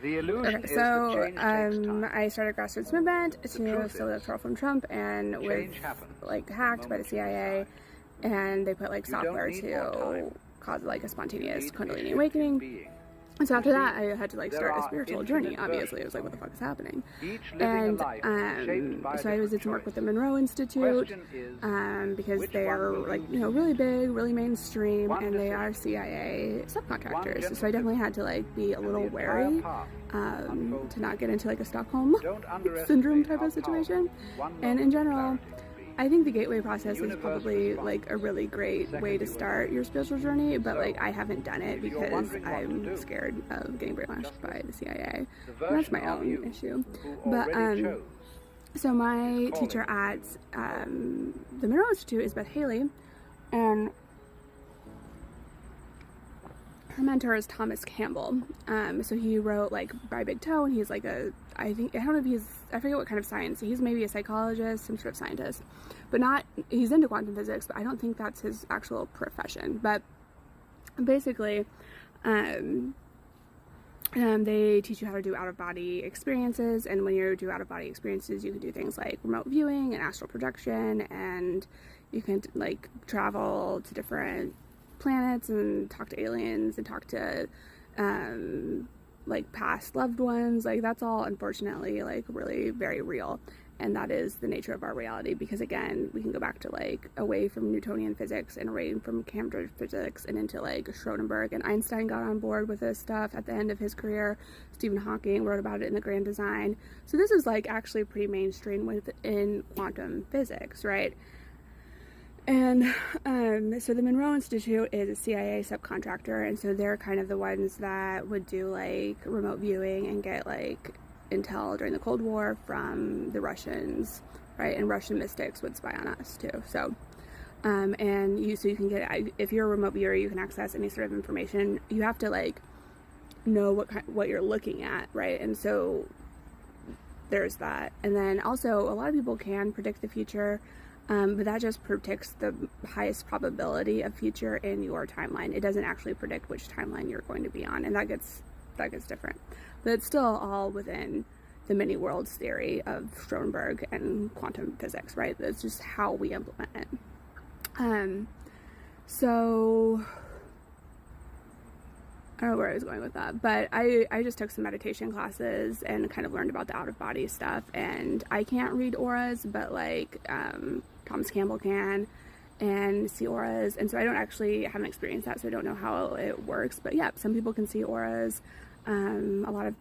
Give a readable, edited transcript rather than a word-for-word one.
The illusion Okay, is so that change takes time. I started a grassroots movement to truth steal the is, electoral from Trump, and was change happens like the hacked by the moment you CIA, decide. and they put like You don't software need more time. to cause like a You spontaneous need a Kundalini shift in awakening. being. And so after You that, see, I had to like there start a are spiritual infinite journey. Obviously, it was like, what the versions fuck is happening? Each living a life shaped by a So I did different some work with the choice. Monroe Institute, Question is, because which they one are will like, you choose? really big, really mainstream, One and they are decision. CIA subcontractors. One So I definitely had to like be a and little the entire wary path unfolds to not get into like a Stockholm Don't underestimate syndrome type how of situation. powerful one And moment in of general, clarity can be. I think the gateway process The is universe probably responds like a really great the second way to you start allow. your spiritual journey, but So, like I haven't done it if you're because wondering what to I'm do, scared of getting brainwashed just by the CIA. the And that's my version of you own issue. who But already chose so my is calling teacher you. at the Monroe Institute is Beth Haley, and her mentor is Thomas Campbell. So he wrote like By Big Toe, and he's like I don't know if I forget what kind of science. So he's maybe a psychologist, some sort of scientist, but he's into quantum physics, but I don't think that's his actual profession. But basically, they teach you how to do out-of-body experiences, and when you do out-of-body experiences, you can do things like remote viewing and astral projection, and you can like travel to different planets and talk to aliens and talk to like past loved ones. Like that's all unfortunately like really very real, and that is the nature of our reality, because again we can go back to like away from Newtonian physics and away from Cambridge physics and into like Schrödinger, and Einstein got on board with this stuff at the end of his career. Stephen Hawking wrote about it in The Grand Design. So this is like actually pretty mainstream within quantum physics, right? And so the Monroe Institute is a CIA subcontractor, and so they're kind of the ones that would do like remote viewing and get like intel during the Cold War from the Russians, right? And Russian mystics would spy on us too. So and you can get, if you're a remote viewer, you can access any sort of information. You have to like know what you're looking at, right? And so there's that. And then also a lot of people can predict the future, but that just predicts the highest probability of future in your timeline. It doesn't actually predict which timeline you're going to be on, and that gets different. But it's still all within the many worlds theory of Schrödinger and quantum physics, right? That's just how we implement it. So I don't know where I was going with that, but I just took some meditation classes and kind of learned about the out-of-body stuff, and I can't read auras, but like Thomas Campbell can, and see auras, and so I haven't experienced that, so I don't know how it works, but yeah, some people can see auras. A lot of